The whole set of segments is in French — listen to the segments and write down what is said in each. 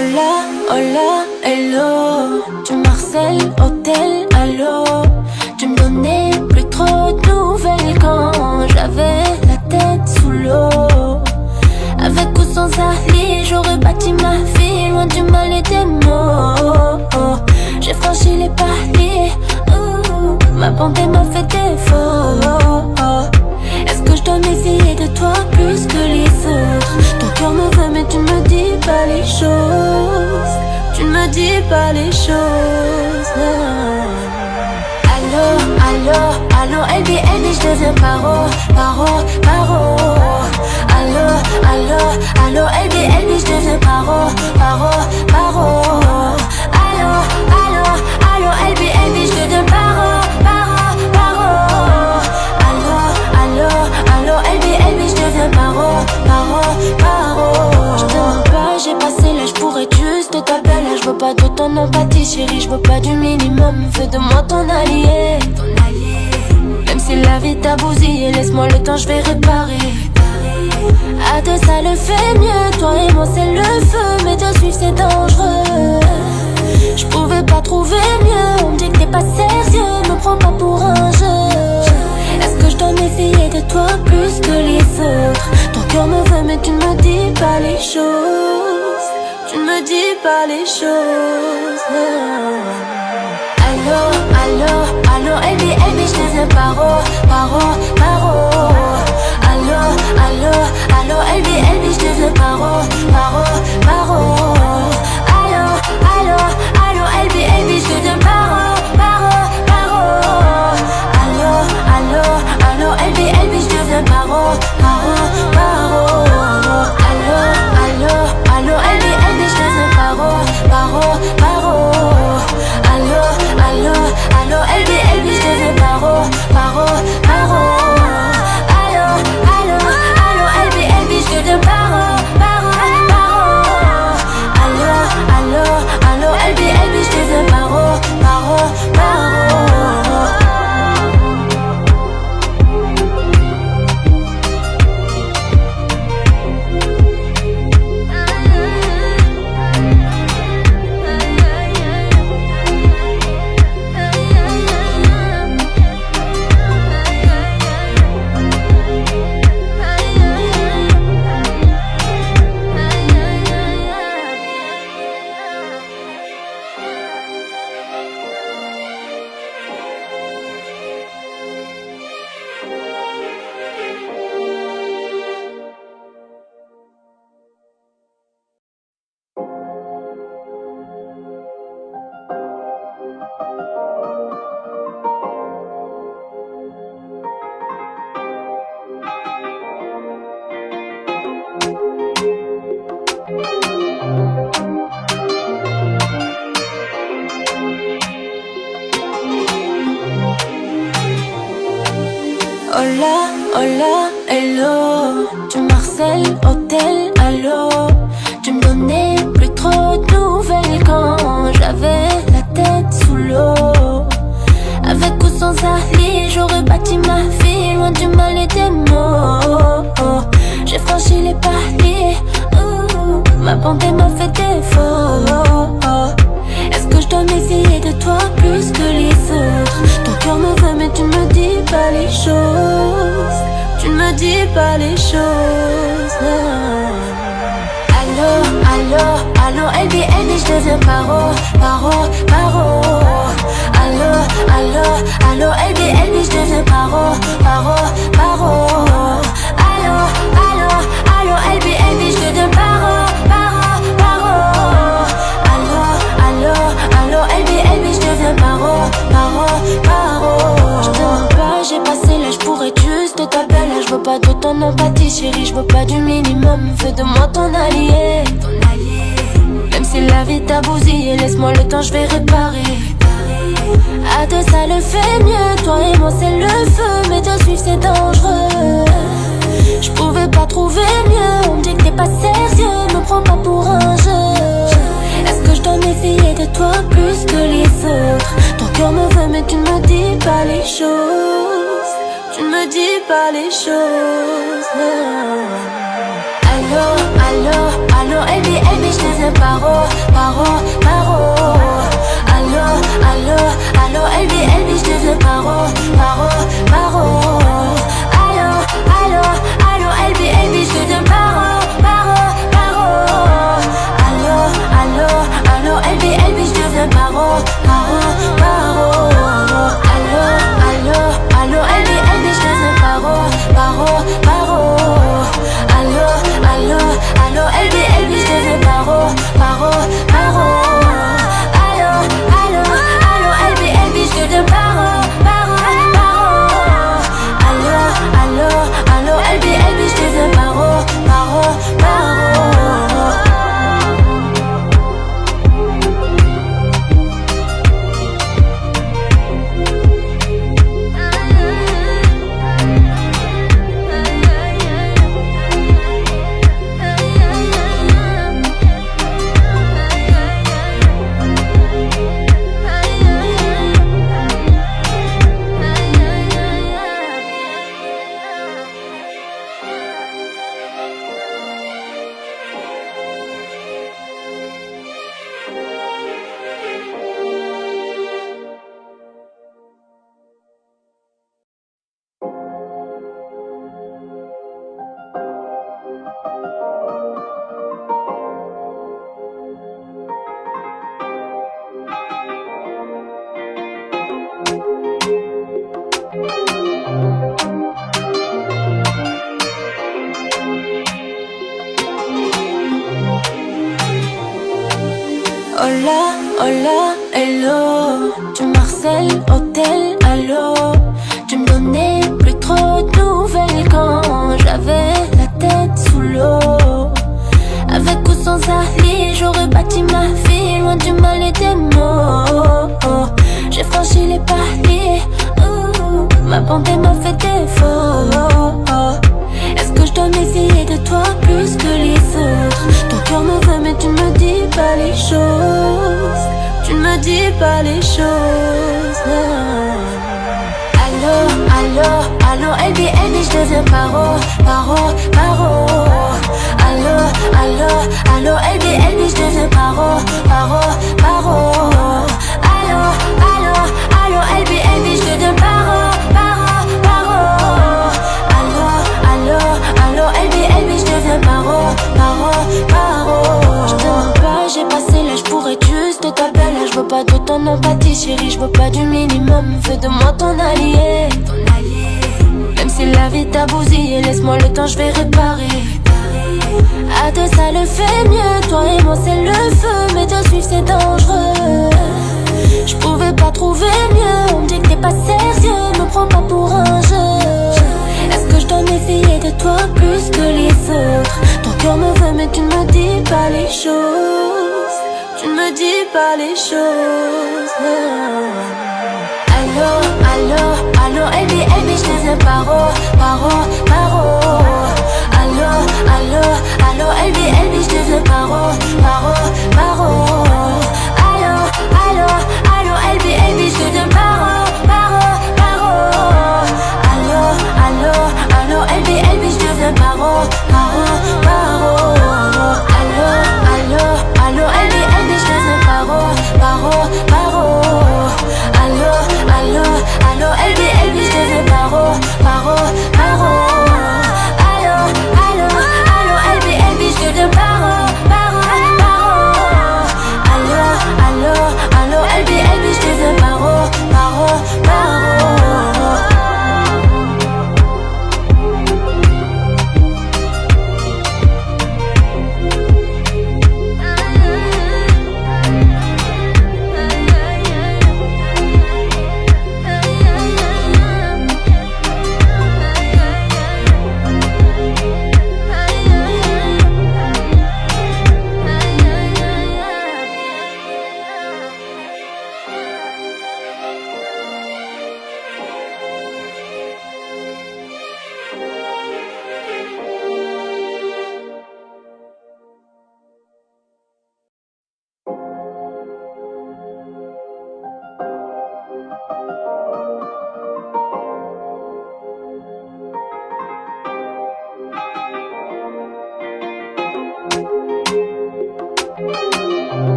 Hola, hola, hello. Tu m'harcèles, hôtel, allô. Tu me donnais plus trop de nouvelles quand j'avais la tête sous l'eau. Avec ou sans Ali, j'aurais bâti ma vie loin du mal et des mots. J'ai franchi les paliers, ma bonté m'a fait défaut. Est-ce que je dois m'essayer de toi plus que les autres? Ton cœur me veut mais tu ne me dis pas les choses. Tu ne me dis pas les choses. Allô, allô, allô, LB, je deviens paro, paro, paro. Allô, allô, allô, LB, je deviens paro, paro, paro. Allô, allô, allô, LB, je deviens paro, paro, paro. Allô, allô, allô, LB, je deviens paro, paro, paro. Je te mens pas, j'ai passé l'âge pour être juste ta belle. Je veux pas de ton empathie chérie, je veux pas du minimum. Fais de moi ton allié. Même si la vie t'a bousillé, laisse-moi le temps, je vais réparer. À deux ça le fait mieux, toi et moi c'est le feu. Mais te suivre c'est dangereux. Je pouvais pas trouver mieux, on me dit que t'es pas sérieux. Me prends pas pour un jeu. Est-ce que je dois m'essayer de toi plus que les autres? Ton cœur me veut mais tu ne me dis pas les choses. Tu ne me dis pas les choses. Allô, allô, allô, LB, je deviens paro, paro, paro. Allô, allô, allô, LB, je deviens paro, paro, paro. Allô, allô, allô, LB, je deviens paro, paro, paro. Allô, allô, allô, LB, je deviens paro, paro, paro. Allô, allô, allô, LB, je deviens paro, paro, paro. Allô, allô, allô, LB, je deviens paro, paro, paro. Allô, allô, allô, LB, je deviens paro, paro, paro. Allô, allô, allô, LB, je deviens paro, paro, paro. Hola, hola, hello. Tu m'harcèles, hôtel, allô. Tu me donnais plus trop de nouvelles quand j'avais la tête sous l'eau. Avec ou sans Ali, j'aurais bâti ma vie loin du mal et des mots. J'ai franchi les paliers, ma bonté m'a fait défaut. Est-ce que je dois m'essayer de toi plus que les autres? Ton cœur me veut mais tu ne me dis pas les choses. Tu ne me dis pas les choses. Allô, allô, allô, LB, je deviens paro, paro, paro. Allô, allô, allô, LB, je deviens paro, paro, paro. Allô, allô, allô, LB, je deviens paro, paro, paro. Allô, allô, allô, LB, je deviens paro, paro, paro. Je te mens pas, j'ai passé l'âge pour être juste ta belle. Je veux pas de ton empathie chérie, je veux pas du minimum. Fais de moi ton allié. Même si la vie t'a bousillé, laisse-moi le temps, je vais réparer. À deux ça le fait mieux, toi et moi c'est le feu. Mais te suivre c'est dangereux. Je pouvais pas trouver mieux, on me dit que t'es pas sérieux. Me prends pas pour un jeu. Est-ce que je dois m'essayer de toi plus que les autres? Ton cœur me veut mais tu ne me dis pas les choses. Tu ne me dis pas les choses. Allô, allo, LB, LB, j'te paro, paro. Allo, LB, LB, j'te paro. Allo, LB, LB, j'te paro. Allo, LB, LB, j'te paro. Allo, LB, LB, j'te paro. Allo, LB, LB, j'te paro. LB, LB, j'te paro. Allo, LB, LB, j'te paro. Hola, hello. Tu m'harcèles, hôtel, allô. Tu me donnais plus trop de nouvelles quand j'avais la tête sous l'eau. Avec ou sans Ali, j'aurais bâti ma vie loin du mal et des mots. J'ai franchi les paliers, ma bonté m'a fait défaut. Est-ce que je dois m'essayer de toi plus que les autres? Ton cœur me veut mais tu ne me dis pas les choses. Tu ne me dis pas les choses. Allo, LB, LB, j'te paro. Allo, LB, LB, j'te paro. Allo, LB, LB, j'te paro. Allo, LB, LB, j'te paro. J'te pas, j'ai passé l'âge pour être juste ta belle. Je veux pas de ton empathie, chérie, je veux pas du minimum. Fais de moi ton allié. Même si la vie t'a bousillé, laisse-moi le temps, je vais réparer. À deux ça le fait mieux, toi et moi c'est le feu. Mais te suivre c'est dangereux. Je pouvais pas trouver mieux, on me dit que t'es pas sérieux. Me prends pas pour un jeu. Est-ce que je dois m'essayer de toi plus que les autres? Ton cœur me veut mais tu ne me dis pas les choses. Tu ne me dis pas les choses. Allo, LB, LB, j'te paro. Allo, LB, LB, j'te paro. Allo, LB, LB, j'te paro. Allo, LB, LB, j'te paro. Allo, LB, LB, j'te paro. Allo, LB, LB, j'te paro. Allo, LB, LB, j'te paro.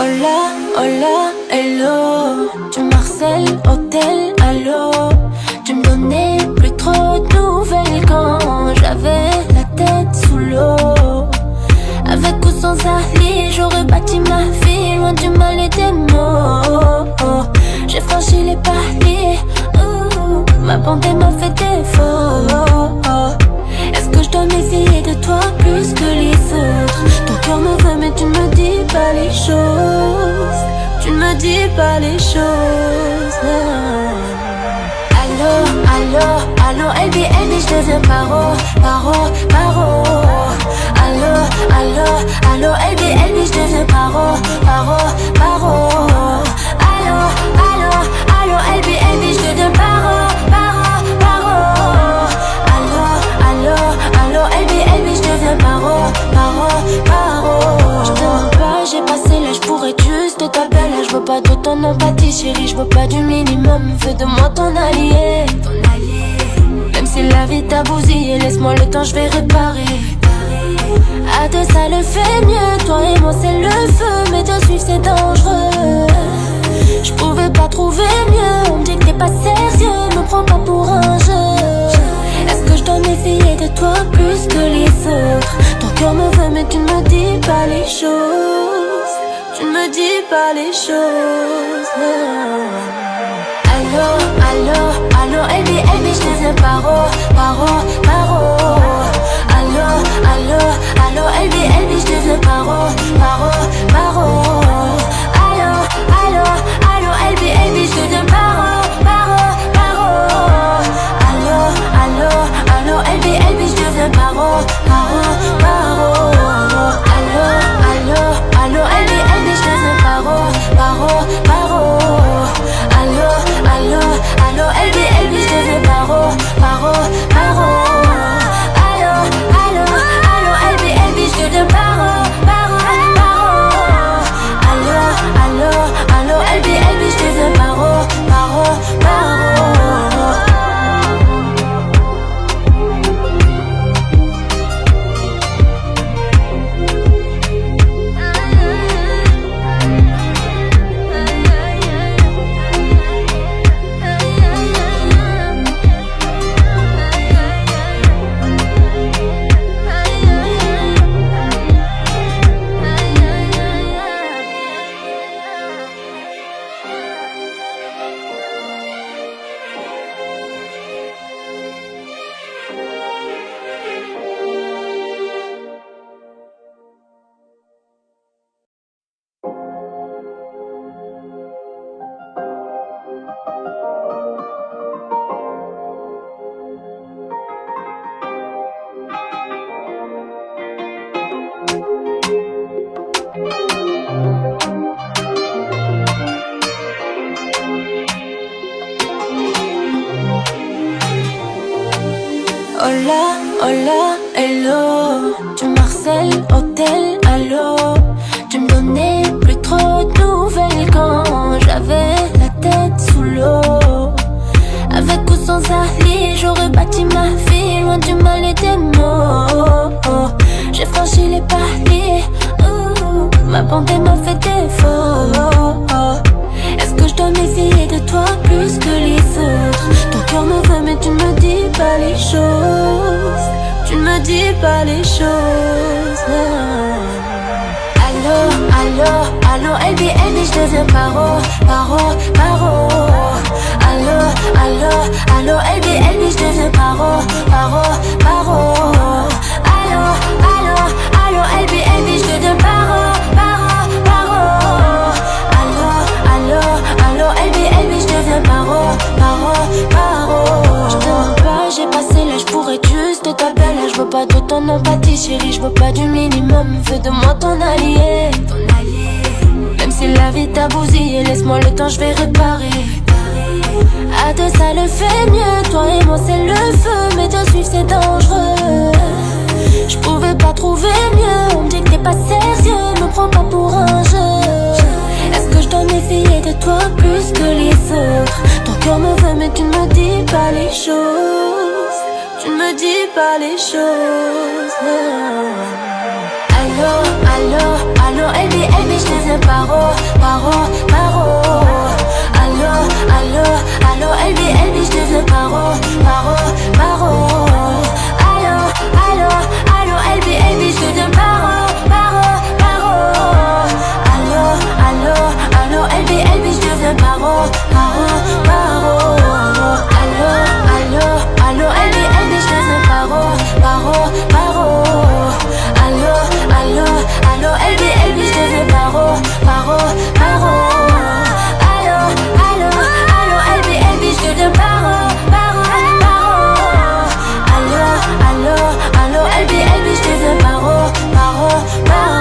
Hola, hello. Tu m'harcèles, hôtel, allô. Tu me donnais plus trop de nouvelles quand j'avais la tête sous l'eau. Avec ou sans Ali, j'aurais bâti ma vie loin du mal et des mots. J'ai franchi les paliers, ma bonté m'a fait défaut. Est-ce que je dois m'essayer de toi plus que les autres? Ton cœur me veut mais tu ne me dis pas les choses. Tu ne me dis pas les choses. Allô, Elbi, je deviens paro. Allô, Elbi, je deviens paro. Allô, Elbi, je deviens paro. Allô, Elbi, je deviens paro. Je te mens pas, j'ai passé l'âge pour être juste ta belle. Je veux pas de ton empathie, chérie, je veux pas du minimum. Fais de moi ton allié. Même si la vie t'a bousillé, laisse-moi le temps, je vais réparer. À deux ça le fait mieux, toi et moi c'est le feu. Mais te suivre c'est dangereux. Je pouvais pas trouver mieux, on me dit que t'es pas sérieux. Me prends pas pour un jeu. Est-ce que je dois m'essayer de toi plus que les autres? Ton cœur me veut mais tu ne me dis pas les choses. Tu ne me dis pas les choses. Allô, Elbi, je deviens paro. Allô, Elbi, je deviens paro. Allô, Elbi, je deviens paro. Allô, Elbi, je deviens paro. Allô, Elbi, je deviens paro. Allô, Elbi, je deviens paro. Elbi, je deviens paro. Allô, Elbi, je deviens paro. Hola, hello. Tu m'harcèles, hôtel, allô. Tu me donnais plus trop de nouvelles quand j'avais la tête sous l'eau. Avec ou sans Ali, j'aurais bâti ma vie loin du mal et des mots. J'ai franchi les paliers, ma bonté m'a fait défaut. Est-ce que je dois m'essayer de toi plus que les autres? Ton cœur me veut mais tu ne me dis pas les choses. Tu ne me dis pas les choses. Allô, Elbi, je deviens paro. Allô, Elbi, je deviens paro. Allô, Elbi, je deviens paro. Allô, Elbi, je deviens paro. Je te mens pas, j'ai passé l'âge pour être juste ta belle. Je veux pas de ton empathie, chérie, je veux pas du minimum. Fais de moi ton allié. Même si la vie t'a bousillé, laisse-moi le temps, je vais réparer. À deux ça le fait mieux, toi et moi c'est le feu. Mais te suivre c'est dangereux. Je pouvais pas trouver mieux, on me dit que t'es pas sérieux. Me prends pas pour un jeu. Est-ce que je dois m'essayer de toi plus que les autres? Ton cœur me veut mais tu ne me dis pas les choses. Tu ne me dis pas les choses. Allô, allo, LB, LB, je deviens paro, paro, paro. Allo, allo, allo, LB, LB, je deviens paro, paro, paro. Allo, allo, allo, LB, LB, je deviens paro, paro, paro. Allo, allo, allo, LB, LB, je deviens paro, paro, paro. Allo, allo, allo, LB, LB, je deviens paro, paro, paro. Allo, allo, allo, LB, LB, je deviens paro, paro, paro. Allo, allo, allo, LB, LB, je deviens paro, paro, paro. Allo, allo, allo, LB, LB, je deviens paro, paro, paro.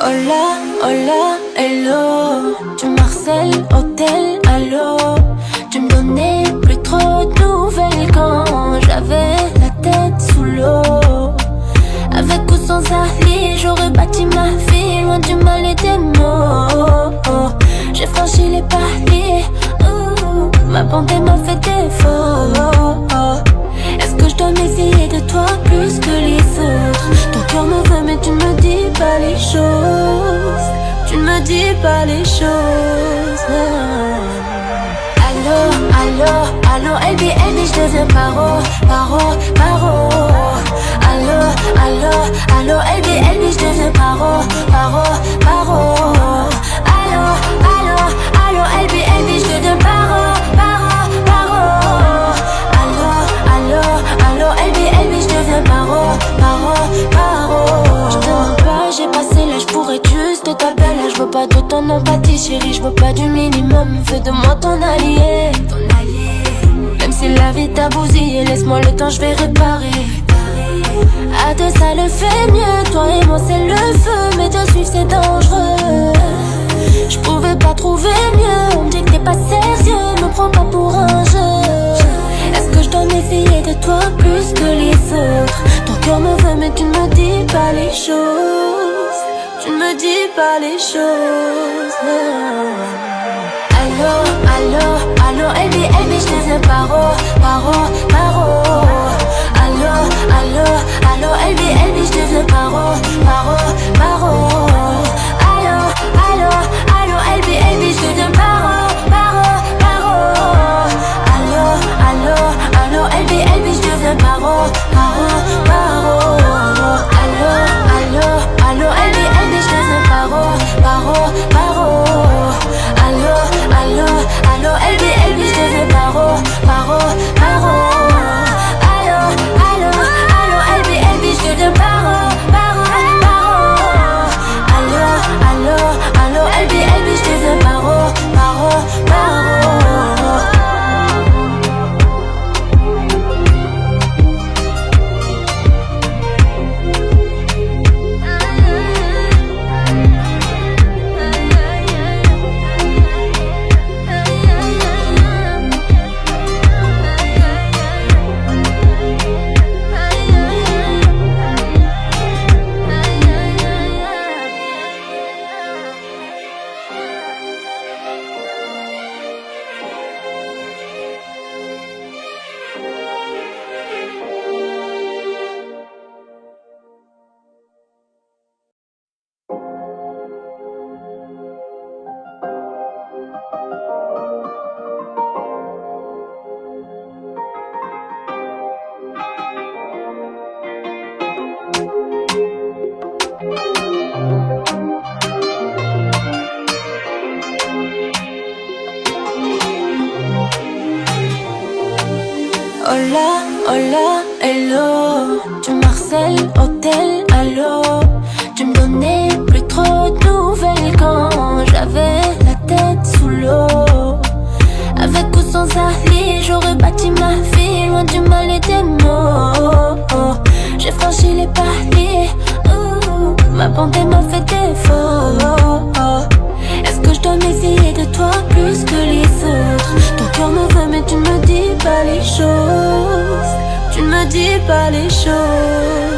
Hola, hola, hello. Tu m'harcèles, hôtel, allô. Tu me donnais plus trop de nouvelles quand j'avais la tête sous l'eau. Avec ou sans alliés, j'aurais bâti ma vie loin du mal et des maux. J'ai franchi les paliers, ma bonté m'a fait défaut. Est-ce que je dois m'essayer de toi plus que les autres? Ton cœur me veut mais tu ne me dis pas les choses. Tu ne me dis pas les choses. Allo, allo, allo, LB, LB, je deviens paro, paro, paro. Allo, allo, allo, LB, LB, je deviens paro, paro, paro. Allo, allo, allo, LB, LB, je deviens paro, paro, paro. Allo, allo, allo, LB, LB, je deviens paro, paro, paro. Je te mens pas, j'ai passé l'âge pour être juste ta belle. Je veux pas de ton empathie, chérie, je veux pas du minimum. Fais de moi ton allié. Même si la vie t'a bousillé, laisse-moi le temps, je vais réparer. À deux ça le fait mieux, toi et moi c'est le feu. Mais te suivre c'est dangereux. Je pouvais pas trouver mieux, on me dit que t'es pas sérieux. Me prends pas pour un jeu. Est-ce que je dois m'essayer de toi plus que les autres? Ton cœur me veut mais tu ne me dis pas les choses. Tu ne me dis pas les choses. Allo, allo, allo, LB, LB, je deviens paro, paro, paro. Allo, allo, allo, LB, LB, je deviens paro, paro, paro. Allo, allo, allo, LB, LB, je deviens paro, paro, paro. Allo, allo, allo, LB, LB, je deviens paro, paro, paro. Allo, allo, allo, LB, LB, je deviens paro, paro, paro. Allo, allo, allo, LB, LB, je deviens paro, paro, paro. Allo, allo, allo, LB, LB, je deviens paro, paro, paro. Hola, hello, tu m'harcèles, hôtel, allô. Tu me donnais plus trop de nouvelles quand j'avais la tête sous l'eau. Avec ou sans Ali, j'aurais bâti ma vie loin du mal et des mots. J'ai franchi les paliers, ma bonté m'a fait défaut. Est-ce que je dois m'essayer de toi plus que les autres? Ton cœur me veut mais tu ne me dis pas les choses. Tu ne me dis pas les choses.